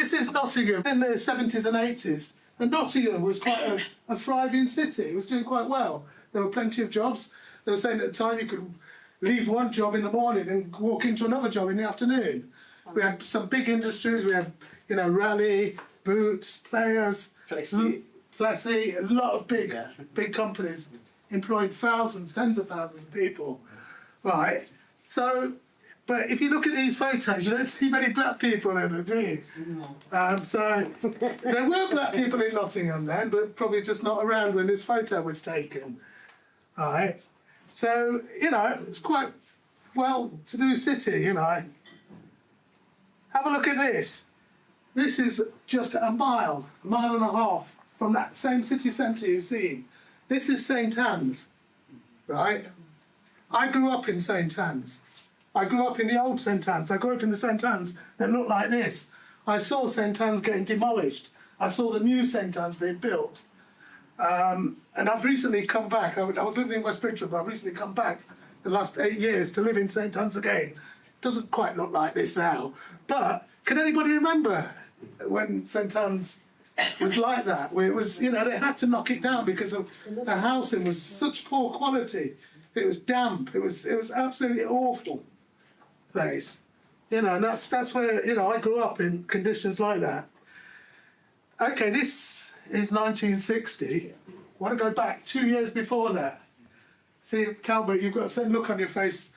this is Nottingham in the 70s and 80s. And Nottingham was quite a thriving city. It was doing quite well. There were plenty of jobs. They were saying at the time you could leave one job in the morning and walk into another job in the afternoon. We had some big industries. We had, you know, Raleigh, Boots, Players, Plessy, a lot of big companies employing thousands, tens of thousands of people, right? So, but if you look at these photos, you don't see many black people in them, do you? So there were black people in Nottingham then, but probably just not around when this photo was taken, right? So, you know, it's quite well-to-do city, you know. Have a look at this. This is just a mile and a half from that same city centre you've seen. This is St Anne's, right? I grew up in St Anne's. I grew up in the old St Anne's. I grew up in the St Anne's that looked like this. I saw St Anne's getting demolished. I saw the new St Anne's being built. And I've recently come back. I was living in West Bridgford, but I've recently come back the last 8 years to live in St Anne's again. Doesn't quite look like this now. But can anybody remember when St Anne's was like that? Where it was, you know, they had to knock it down because of the housing was such poor quality. It was damp. It was absolutely awful place. You know, and that's where, you know, I grew up in conditions like that. Okay, this is 1960. I want to go back 2 years before that. See, Calvert, you've got the same look on your face.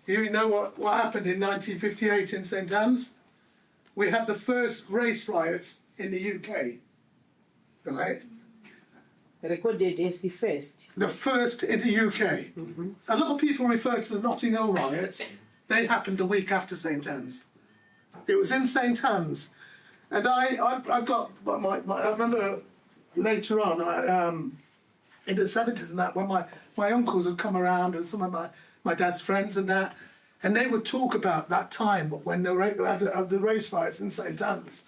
You know what happened in 1958 in St Anne's? We had the first race riots in the UK, right? Recorded as the first. The first in the UK. Mm-hmm. A lot of people refer to the Notting Hill riots. They happened a week after St Anne's. It was in St Anne's. And I've got, I remember later on, in the 70s and that, when my uncles would come around and some of my dad's friends and that, and they would talk about that time when the race riots in St Anne's.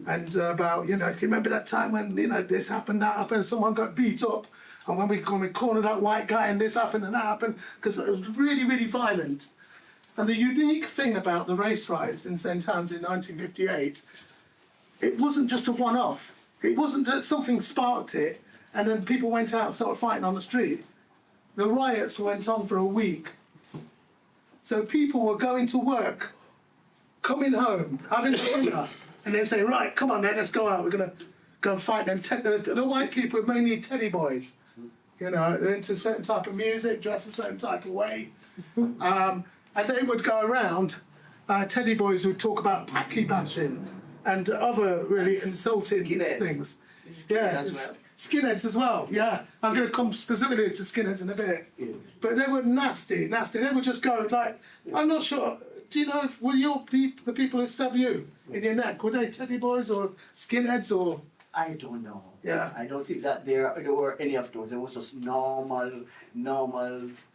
And about, you know, do you remember that time when, you know, this happened, that happened, someone got beat up, and when we cornered that white guy and this happened and that happened, because it was really, really violent. And the unique thing about the race riots in St Anne's in 1958, it wasn't just a one-off. It wasn't that something sparked it and then people went out and started fighting on the street. The riots went on for a week. So people were going to work, coming home, having dinner, and they say, right, come on then, let's go out. We're going to go and fight them. The white people are mainly teddy boys. You know, they're into a certain type of music, dress a certain type of way. And they would go around, teddy boys would talk about packy bashing and other really insulting things. Skinheads as well, yeah. I'm going to come specifically to skinheads in a bit. Yeah. But they were nasty. They would just go like, I'm not sure, do you know, were the people who stabbed you in your neck, were they teddy boys or skinheads or? I don't know. Yeah. I don't think that there were any of those. There was just normal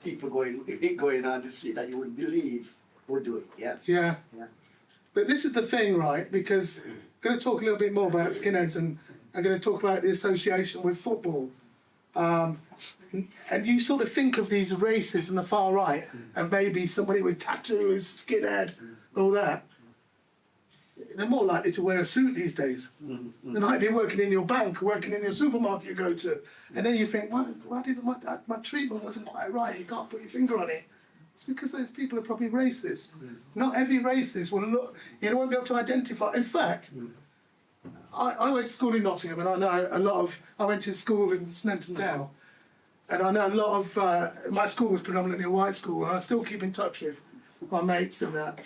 people going on the street that you would believe would do it, yeah. Yeah. Yeah. But this is the thing, right? Because I'm going to talk a little bit more about skinheads and I'm going to talk about the association with football. And you sort of think of these races on the far right and maybe somebody with tattoos, skinhead, all that. They're more likely to wear a suit these days. Mm-hmm. They might be working in your bank, working in your supermarket you go to. And then you think, why did my treatment wasn't quite right? You can't put your finger on it. It's because those people are probably racist. Mm-hmm. Not every racist will look, you won't be able to identify. In fact, I went to school in Nottingham and I know I went to school in Snenton Dale. And I know a lot of, my school was predominantly a white school and I still keep in touch with my mates and that.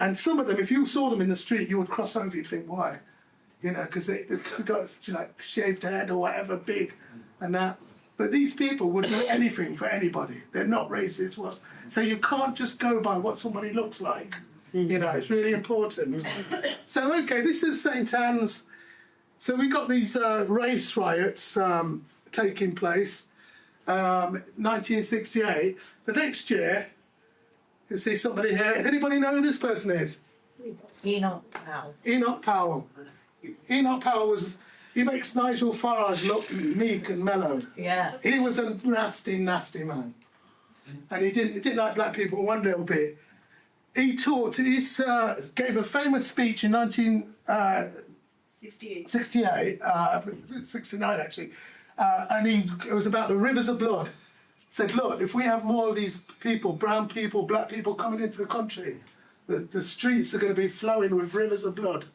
And some of them, if you saw them in the street, you would cross over, you'd think, why? You know, because they got, you know, shaved head or whatever, big and that. But these people would do anything for anybody. They're not racist. So you can't just go by what somebody looks like. You know, it's really important. So, okay, this is St Anne's. So we got these race riots taking place, 1968. The next year, you see somebody here. Anybody know who this person is? Enoch Powell. Enoch Powell. Enoch Powell he makes Nigel Farage look meek and mellow. Yeah. He was a nasty, nasty man. And he didn't like black people one little bit. he taught, gave a famous speech in 1968, 69 actually, and it was about the rivers of blood. Said, look, if we have more of these people, brown people, black people coming into the country, the streets are going to be flowing with rivers of blood.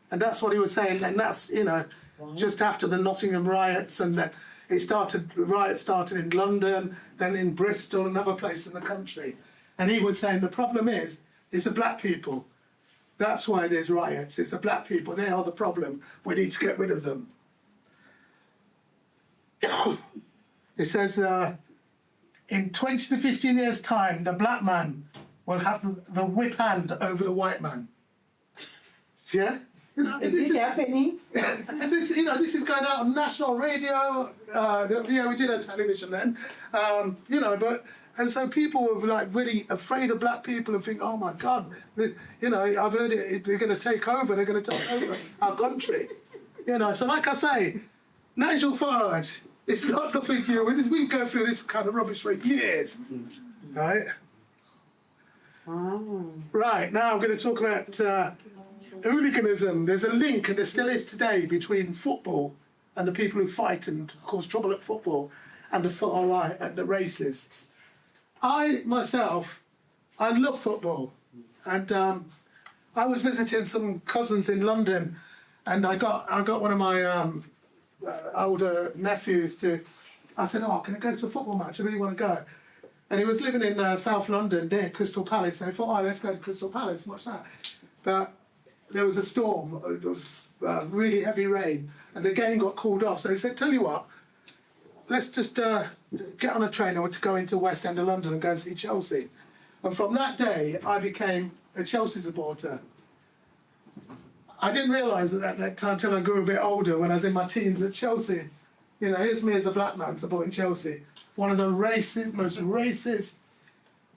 And that's what he was saying, and that's, you know, just after the Nottingham riots, and the riots started in London, then in Bristol, another place in the country. And he was saying the problem is the black people. That's why there's riots. It's the black people. They are the problem. We need to get rid of them. It says, in 20 to 15 years' time, the black man will have the whip hand over the white man. Yeah? You know, Is it happening? And this, you know, this is going out on national radio. Yeah, we did have television then. You know, and so people were like really afraid of black people and think, oh my God, you know, I've heard it. They're going to take over. They're going to take over our country. You know, so like I say, Nigel Farage, it's not nothing to you. We go through this kind of rubbish for years, right? Right, now I'm going to talk about hooliganism. There's a link, and there still is today, between football and the people who fight and cause trouble at football, and the far right and the racists. I myself, I love football, and I was visiting some cousins in London, and I got one of my older nephews to. I said, "Oh, can I go to a football match? I really want to go." And he was living in South London near Crystal Palace, and I thought, "Oh, let's go to Crystal Palace and watch that." But there was a storm. There was really heavy rain, and the game got called off. So he said, "Tell you what, let's just get on a train and to go into West End of London and go and see Chelsea." And from that day, I became a Chelsea supporter. I didn't realise at that time until I grew a bit older, when I was in my teens, at Chelsea. You know, here's me as a black man supporting Chelsea. One of the most racist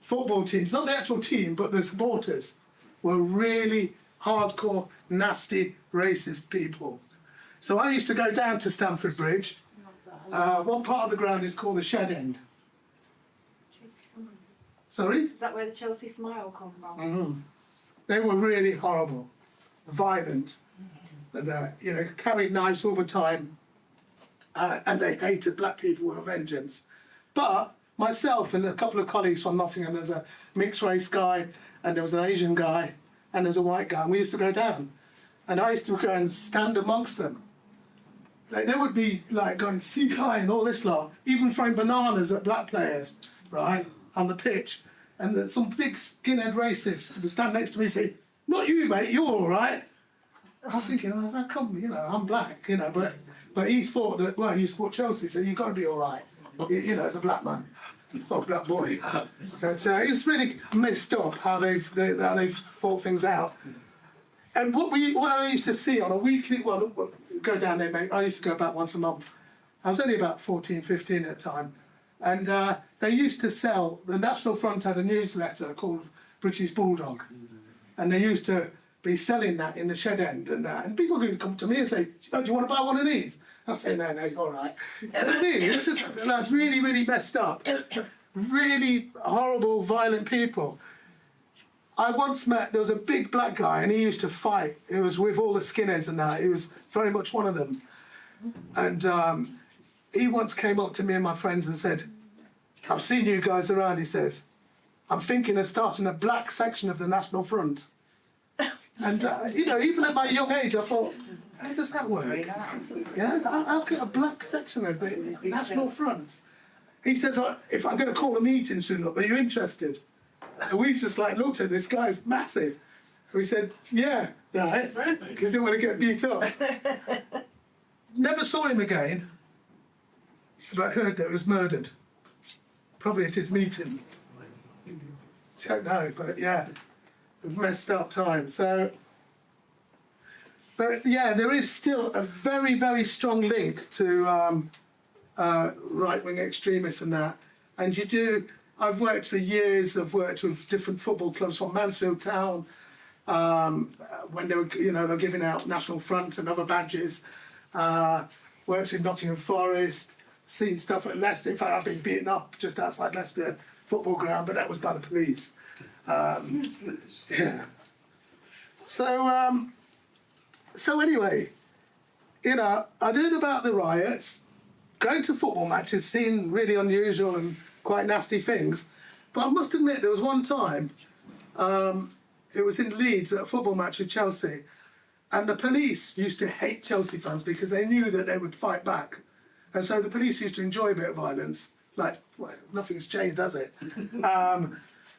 football teams, not the actual team, but the supporters, were really hardcore, nasty, racist people. So I used to go down to Stamford Bridge. One part of the ground is called the Shed End. Sorry? Is that where the Chelsea smile come from? Mm-hmm. They were really horrible, violent, and you know, carried knives all the time, and they hated black people with a vengeance. But myself and a couple of colleagues from Nottingham, there's a mixed race guy, and there was an Asian guy, and there's a white guy, and we used to go down, and I used to go and stand amongst them. They would be like going seek high and all this lot, even throwing bananas at black players, right, on the pitch. And some big skinhead racist would stand next to me and say, "Not you, mate, you're all right." I'm thinking, "Oh, how come, you know, I'm black, you know," but he thought that, well, you support Chelsea, so you've got to be all right, you know, as a black man, or black boy. But it's really messed up how they've thought things out. And what I used to see on a weekly, well, go down there, mate. I used to go about once a month. I was only about 14, 15 at the time. And they used to sell, the National Front had a newsletter called British Bulldog. And they used to be selling that in the Shed End and that. And people would come to me and say, "Oh, do you want to buy one of these?" I'd say, "No, you're all right." I mean, this is like really, really messed up. Really horrible, violent people. I once met, there was a big black guy, and he used to fight. He was with all the skinheads and that. He was very much one of them. And he once came up to me and my friends and said, "I've seen you guys around," he says. "I'm thinking of starting a black section of the National Front." And, you know, even at my young age, I thought, how does that work? Yeah, how can a black section of the National Front? He says, "If I'm going to call a meeting soon, are you interested?" And we just like looked at this guy's massive. We said, "Yeah, right," because didn't want to get beat up. Never saw him again, but heard that he was murdered. Probably at his meeting. Don't know, but yeah, messed up time. So, but yeah, there is still a very, very strong link to right-wing extremists and that. And you do. I've worked for years. I've worked with different football clubs from Mansfield Town when they were, you know, they're giving out National Front and other badges. Worked in Nottingham Forest, seen stuff at Leicester. In fact, I've been beaten up just outside Leicester football ground, but that was by the police. Yeah. So anyway, you know, I'd heard about the riots, going to football matches, seeing really unusual and quite nasty things. But I must admit, there was one time, it was in Leeds at a football match with Chelsea, and the police used to hate Chelsea fans because they knew that they would fight back. And so the police used to enjoy a bit of violence. Like, well, nothing's changed, has it?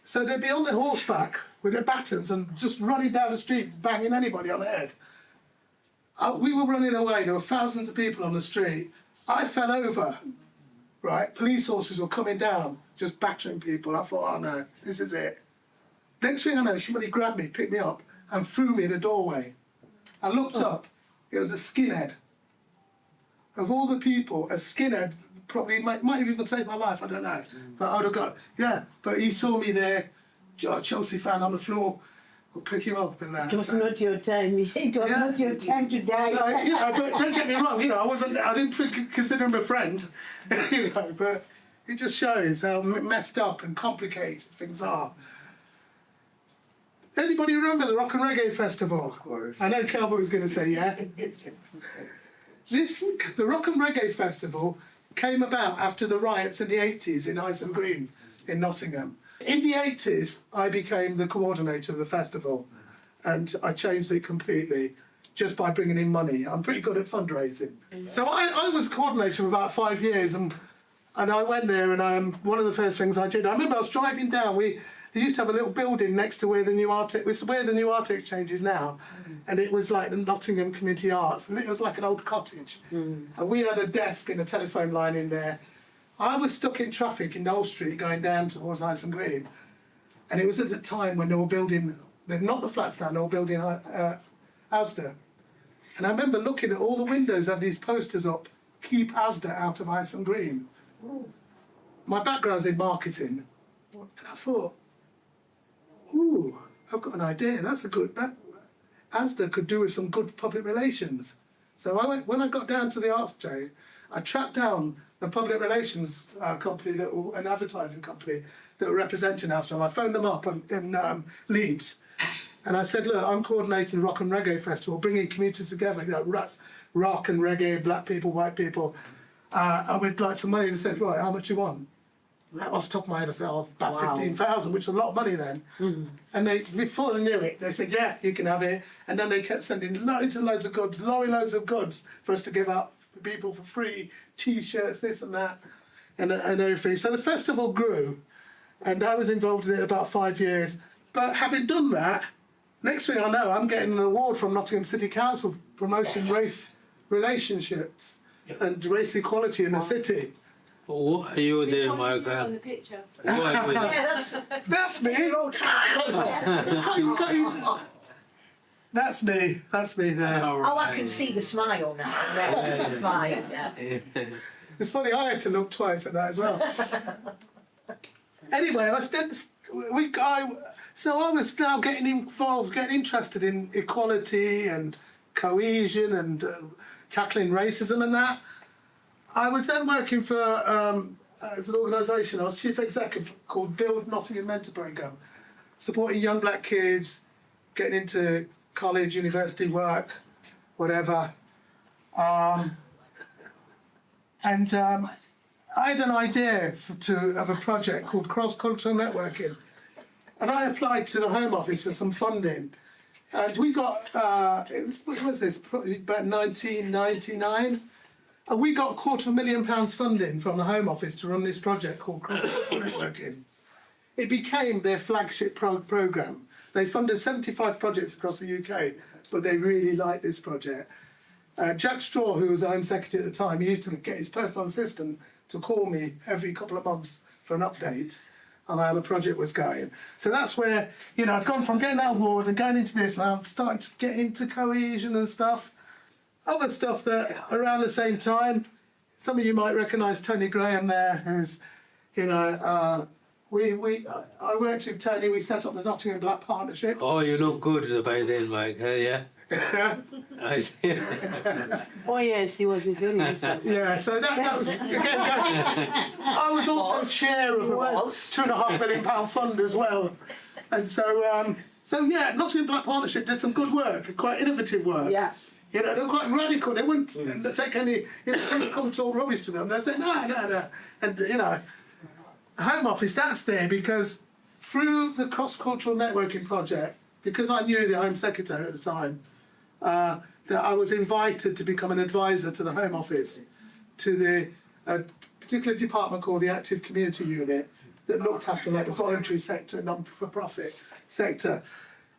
So they'd be on their horseback with their batons and just running down the street, banging anybody on the head. We were running away. There were thousands of people on the street. I fell over, right? Police officers were coming down, just battering people. I thought, oh no, this is it. Next thing I know, somebody grabbed me, picked me up, and threw me in a doorway. I looked up. It was a skinhead. Of all the people, a skinhead probably might have even saved my life, I don't know. But I would have got, yeah. But he saw me there, a Chelsea fan on the floor, we'll pick him up and that. It was not your time. It was not your time to die. So, you know, but don't get me wrong, you know, I didn't consider him a friend, you know, but it just shows how messed up and complicated things are. Anybody remember the Rock and Reggae Festival? Of course. I know Calvert was going to say yeah. The Rock and Reggae Festival came about after the riots in the 80s in Ice and Green in Nottingham. In the 80s, I became the coordinator of the festival, and I changed it completely just by bringing in money. I'm pretty good at fundraising. So I was coordinator for about 5 years, and I went there, and one of the first things I did, I remember I was driving down, they used to have a little building next to where the new art exchange is now, and it was like the Nottingham Community Arts, and it was like an old cottage. And we had a desk and a telephone line in there. I was stuck in traffic in Knoll Street going down towards Ice and Green, and it was at a time when they were building, not the flats down, they were building Asda. And I remember looking at all the windows had these posters up, keep Asda out of Ice and Green. My background's in marketing, and I thought, ooh, I've got an idea. Asda could do with some good public relations. So when I got down to the Arts Day, I tracked down the public relations company, an advertising company that were representing Asda, and I phoned them up in Leeds. And I said, look, I'm coordinating the Rock and Reggae Festival, bringing communities together, you know, rock and reggae, black people, white people. And we'd like some money. And they said, right, how much do you want? Off the top of my head, I said, oh, about 15,000, which was a lot of money then. And before they knew it, they said, yeah, you can have it. And then they kept sending loads and loads of goods, loads of goods for us to give out to people for free, T-shirts, this and that, and everything. So the festival grew, and I was involved in it about 5 years. But having done that, next thing I know, I'm getting an award from Nottingham City Council promoting race relationships and race equality in the city. Why are you Which there, one is you on Michael? the picture? Why are you there? Yeah, That's me. That's me. That's me there. oh, I can see the smile now. Yeah, the smile, yeah. It's funny, I had to look twice at that as well. Anyway, so I was now getting involved, getting interested in equality and cohesion and tackling racism and that. I was then working for as an organisation. I was chief executive called Build Nottingham Mentor Programme, supporting young black kids getting into college, university work, whatever. I had an idea of a project called Cross-Cultural Networking, and I applied to the Home Office for some funding. And we got, what was this, probably about 1999? And we got £250,000 funding from the Home Office to run this project called Cross-Cultural Networking. It became their flagship programme. They funded 75 projects across the UK, but they really liked this project. Jack Straw, who was the Home Secretary at the time, he used to get his personal assistant to call me every couple of months for an update on how the project was going. So that's where, you know, I've gone from getting that award and going into this, and I'm starting to get into cohesion and stuff. Other stuff that around the same time, some of you might recognise Tony Graham there, who's, you know, I worked with Tony, we set up the Nottingham Black Partnership. Oh, you look good by then, Michael, yeah? I see. Oh yes, he was a very handsome. Yeah, so that was again. I was also chair of a £2.5 million fund as well, and so yeah, Nottingham Black Partnership did some good work, quite innovative work. Yeah. You know, they were quite radical. They wouldn't take any, come talk rubbish to them. They said no, and you know, Home Office that's there because through the cross-cultural networking project, because I knew the Home Secretary at the time. That I was invited to become an advisor to the Home Office, to the particular department called the Active Community Unit that looked after like the voluntary sector, non-for-profit sector,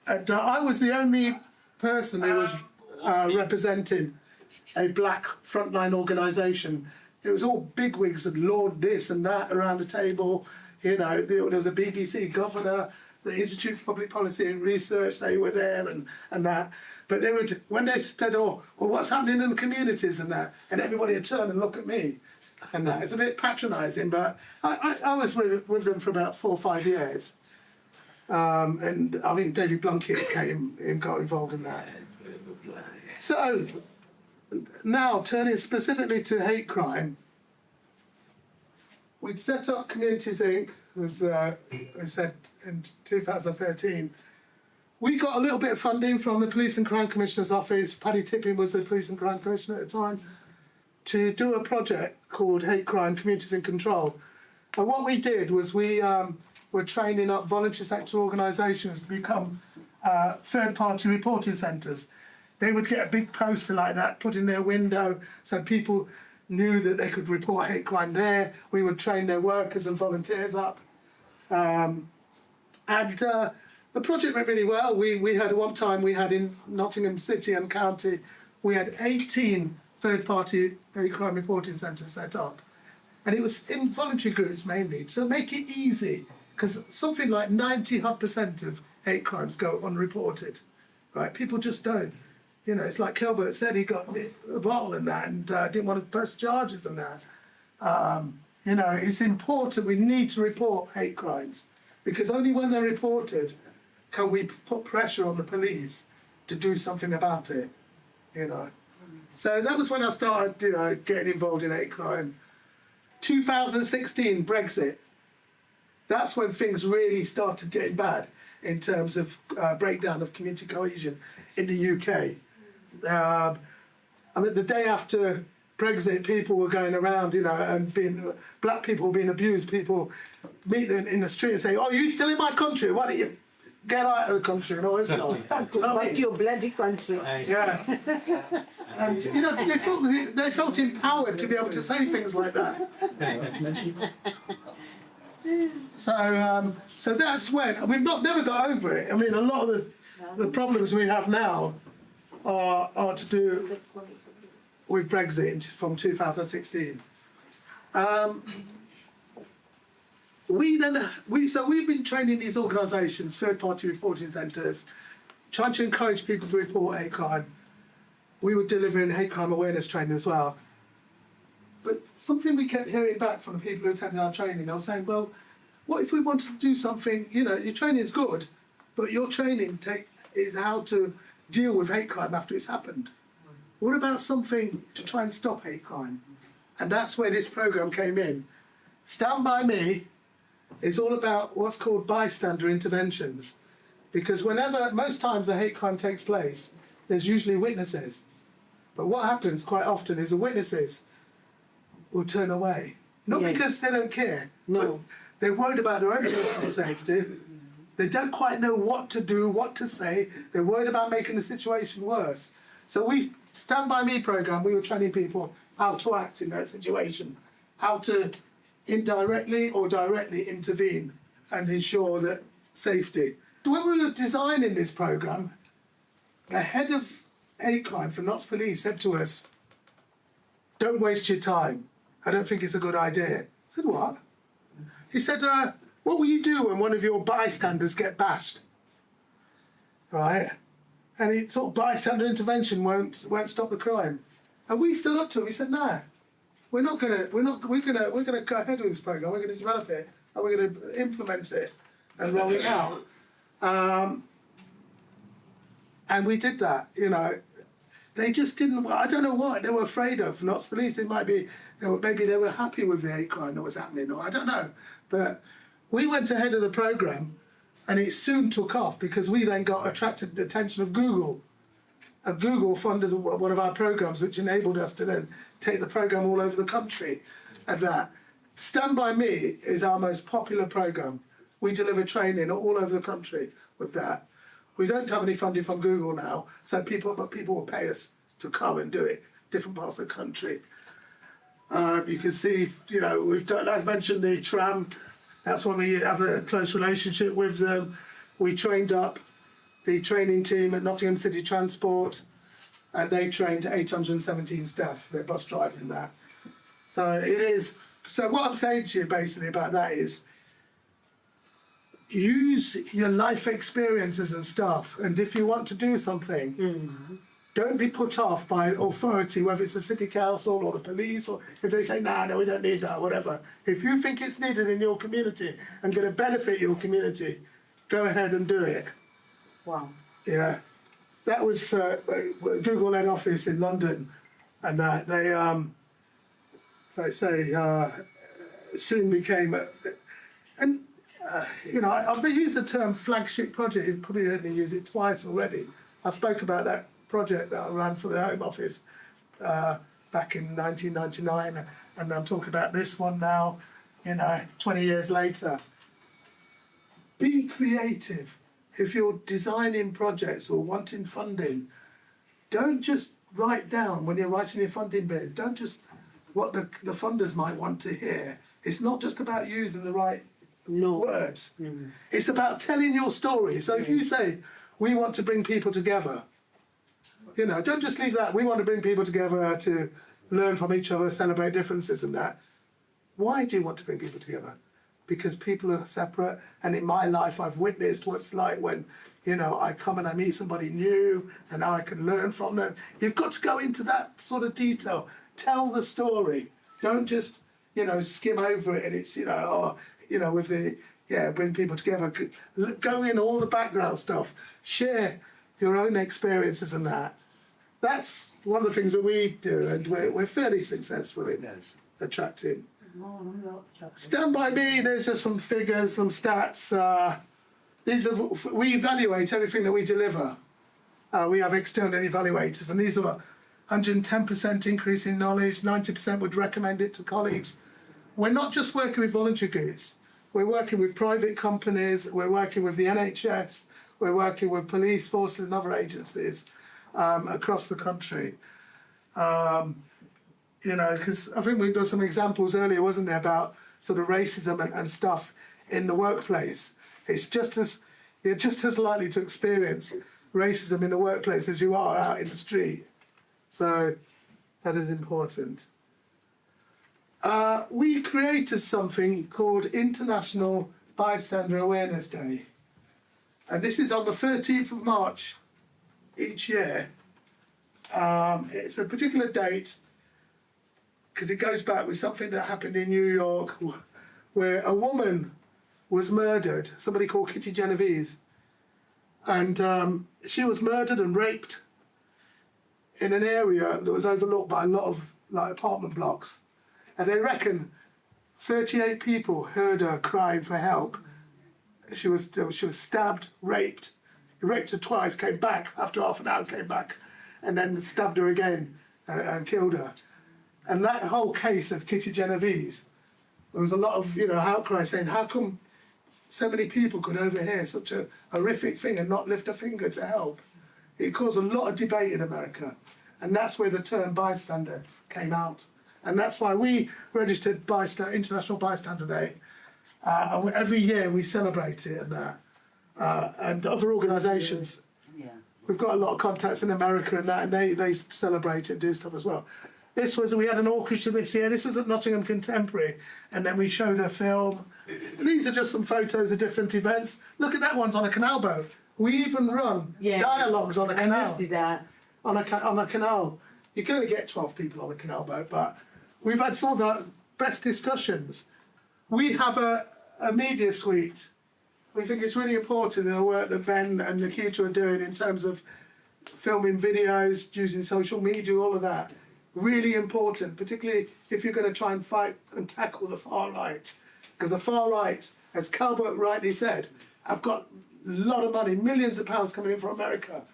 and I was the only person who was representing a black frontline organisation. It was all bigwigs and Lord this and that around the table. You know, there was a BBC governor, the Institute for Public Policy and Research. They were there and that. But they would, when they said, "Oh, well, what's happening in the communities and that," and everybody would turn and look at me, and that. It's a bit patronising, but I was with them for about 4 or 5 years, and I think David Blunkett came and got involved in that. So now turning specifically to hate crime, we'd set up Communities Inc. As we said in 2013. We got a little bit of funding from the Police and Crime Commissioner's Office. Paddy Tipping was the Police and Crime Commissioner at the time, to do a project called Hate Crime Communities in Control. And what we did was we were training up voluntary sector organisations to become third-party reporting centres. They would get a big poster like that put in their window so people knew that they could report hate crime there. We would train their workers and volunteers up. The project went really well. We had one time we had in Nottingham City and County, we had 18 third-party hate crime reporting centres set up, and it was in voluntary groups mainly. To make it easy, because something like 90% of hate crimes go unreported, right? People just don't. You know, it's like Kilbert said, he got a bottle and that, and didn't want to press charges and that. You know, it's important. We need to report hate crimes, because only when they're reported can we put pressure on the police to do something about it, you know. So that was when I started, you know, getting involved in hate crime. 2016, Brexit. That's when things really started getting bad in terms of breakdown of community cohesion in the UK. I mean, the day after Brexit, people were going around, you know, and black people being abused, people meeting in the street and saying, "Oh, you still in my country? Why don't you get out of the country?" and all this stuff. But your bloody country. Yeah. And, you know, they felt empowered to be able to say things like that. So that's when, we've never got over it. I mean, a lot of the problems we have now are to do with Brexit from 2016. We've been training these organisations, third-party reporting centres, trying to encourage people to report hate crime. We were delivering hate crime awareness training as well. But something we kept hearing back from the people who attended our training, they were saying, "Well, what if we wanted to do something, you know, your training is good, but your training is how to deal with hate crime after it's happened. What about something to try and stop hate crime?" And that's where this programme came in. Stand By Me is all about what's called bystander interventions. Because most times a hate crime takes place, there's usually witnesses. But what happens quite often is the witnesses will turn away. Not because they don't care, but they're worried about their own personal safety. They don't quite know what to do, what to say. They're worried about making the situation worse. So we, Stand By Me programme, we were training people how to act in that situation, how to indirectly or directly intervene and ensure that safety. When we were designing this programme, the head of hate crime for Notts Police said to us, "Don't waste your time. I don't think it's a good idea." I said, "What?" He said, "What will you do when one of your bystanders get bashed?" Right? And he thought bystander intervention won't stop the crime. And we stood up to him. We said, "No, we're gonna go ahead with this programme. We're gonna develop it and we're gonna implement it and roll it out." And we did that, you know. They just didn't, I don't know what they were afraid of. Lots of police, it might be, maybe they were happy with the hate crime that was happening, or I don't know. But we went ahead of the programme and it soon took off because we then attracted the attention of Google. And Google funded one of our programmes, which enabled us to then take the programme all over the country. And that Stand By Me is our most popular programme. We deliver training all over the country with that. We don't have any funding from Google now, so people will pay us to come and do it, different parts of the country. You can see, you know, we've done, as mentioned, the tram. That's when we have a close relationship with them. We trained up the training team at Nottingham City Transport, and they trained 817 staff, their bus drivers and that. So it is. So what I'm saying to you basically about that is, use your life experiences and stuff, and if you want to do something, don't be put off by authority, whether it's the city council or the police, or if they say, no, we don't need that, or whatever. If you think it's needed in your community and going to benefit your community, go ahead and do it. Wow. Yeah, that was Google head office in London, and they say soon became, you know, I've used the term flagship project. You've probably heard me use it twice already. I spoke about that project that I ran for the Home Office back in 1999, and I'm talking about this one now, you know, 20 years later. Be creative. If you're designing projects or wanting funding, don't just write down when you're writing your funding bids, don't just what the funders might want to hear. It's not just about using the right words. It's about telling your story. So if you say, we want to bring people together, you know, don't just leave that. We want to bring people together to learn from each other, celebrate differences and that. Why do you want to bring people together? Because people are separate, and in my life I've witnessed what it's like when, you know, I come and I meet somebody new and now I can learn from them. You've got to go into that sort of detail. Tell the story. Don't just, you know, skim over it and it's, you know, oh, you know, with the, bring people together. Go in all the background stuff. Share your own experiences and that. That's one of the things that we do, and we're fairly successful in attracting. Stand By Me, there's just some figures, some stats. We evaluate everything that we deliver. We have external evaluators, and these are 110% increase in knowledge, 90% would recommend it to colleagues. We're not just working with voluntary groups, we're working with private companies, we're working with the NHS, we're working with police forces and other agencies across the country. You know, because I think we did some examples earlier, wasn't there, about sort of racism and stuff in the workplace. You're just as likely to experience racism in the workplace as you are out in the street. So that is important. We created something called International Bystander Awareness Day. And this is on the 13th of March each year. It's a particular date because it goes back with something that happened in New York where a woman was murdered, somebody called Kitty Genovese. And she was murdered and raped in an area that was overlooked by a lot of like apartment blocks. And they reckon 38 people heard her crying for help. She was stabbed, raped. He raped her twice, came back, after half an hour came back, and then stabbed her again and killed her. And that whole case of Kitty Genovese, there was a lot of, you know, outcry saying, how come so many people could overhear such a horrific thing and not lift a finger to help? It caused a lot of debate in America. And that's where the term bystander came out. And that's why we registered International Bystander Day. And every year we celebrate it and that. And other organisations, we've got a lot of contacts in America and that, and they celebrate it and do stuff as well. We had an orchestra this year. This is at Nottingham Contemporary, and then we showed a film. These are just some photos of different events. Look at that one's on a canal boat. We even run dialogues on a canal. I missed that. On a canal. You can only get 12 people on a canal boat, but we've had some of our best discussions. We have a media suite. We think it's really important in the work that Ben and Nikita are doing in terms of filming videos, using social media, all of that. Really important, particularly if you're going to try and fight and tackle the far right. Because the far right, as Calvert rightly said, have got a lot of money, millions of pounds coming in from America.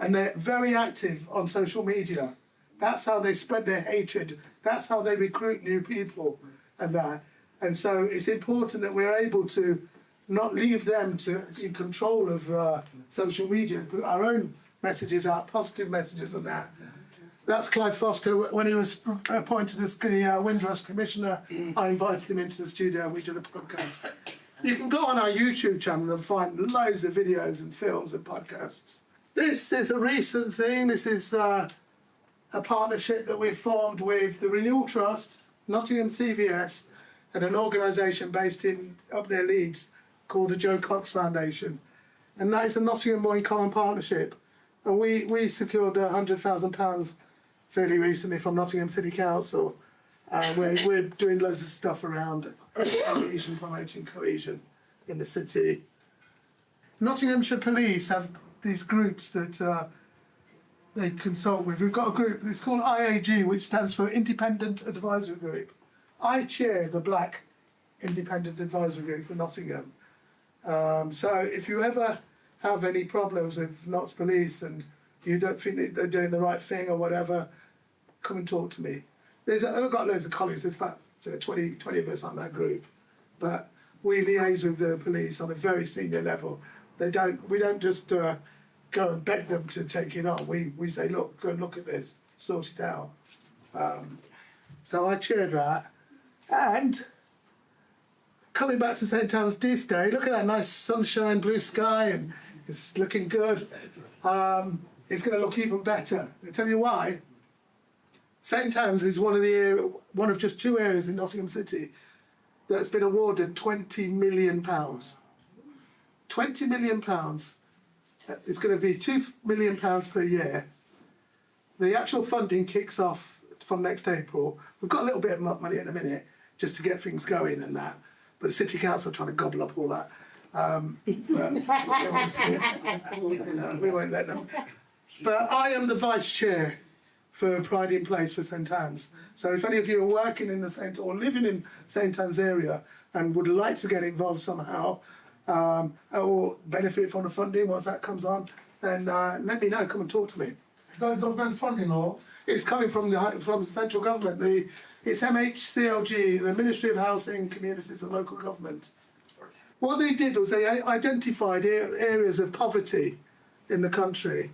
And they're very active on social media. That's how they spread their hatred. That's how they recruit new people and that. And so it's important that we're able to not leave them in control of social media, put our own messages out, positive messages and that. That's Clive Foster. When he was appointed as the Windrush Commissioner, I invited him into the studio and we did a podcast. You can go on our YouTube channel and find loads of videos and films and podcasts. This is a recent thing. This is a partnership that we've formed with the Renewal Trust, Nottingham CVS, and an organisation based up near Leeds called the Joe Cox Foundation. And that is a Nottingham Boy Common partnership. And we secured £100,000 fairly recently from Nottingham City Council. We're doing loads of stuff around cohesion, promoting cohesion in the city. Nottinghamshire Police have these groups that they consult with. We've got a group, it's called IAG, which stands for Independent Advisory Group. I chair the Black Independent Advisory Group for Nottingham. So if you ever have any problems with Notts Police and you don't think that they're doing the right thing or whatever, come and talk to me. I've got loads of colleagues, there's about 20 of us on that group, but we liaise with the police on a very senior level. We don't just go and beg them to take it on. We say, look, go and look at this, sort it out. So I chair that. And coming back to St. Anne's Day, look at that nice sunshine, blue sky, and it's looking good. It's going to look even better. I'll tell you why. St. Anne's is one of just 2 areas in Nottingham City that's been awarded £20 million. £20 million. It's going to be £2 million per year. The actual funding kicks off from next April. We've got a little bit of money in a minute just to get things going and that. But the City Council are trying to gobble up all that. We won't let them. But I am the vice chair for Pride in Place for St. Anne's. So if any of you are working in the or living in St. Anne's area and would like to get involved somehow, or benefit from the funding once that comes on, then let me know, come and talk to me. Is that government funding or? It's coming from the central government. It's MHCLG, the Ministry of Housing, Communities and Local Government. What they did was they identified areas of poverty in the country.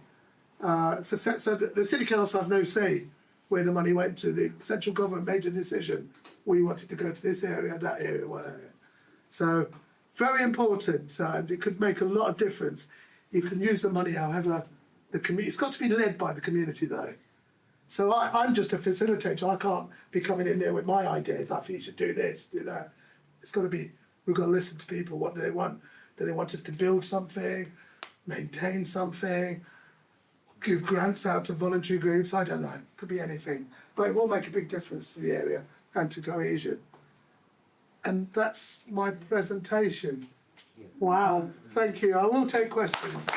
So the City Council had no say where the money went to. The central government made a decision. We wanted to go to this area, that area, whatever. So very important, and it could make a lot of difference. You can use the money however the community. It's got to be led by the community though. So I'm just a facilitator. I can't be coming in there with my ideas. I think you should do this, do that. It's got to be. We've got to listen to people. What do they want? Do they want us to build something, maintain something, give grants out to voluntary groups? I don't know. Could be anything, but it will make a big difference to the area and to cohesion. And that's my presentation. Wow. Thank you. I will take questions.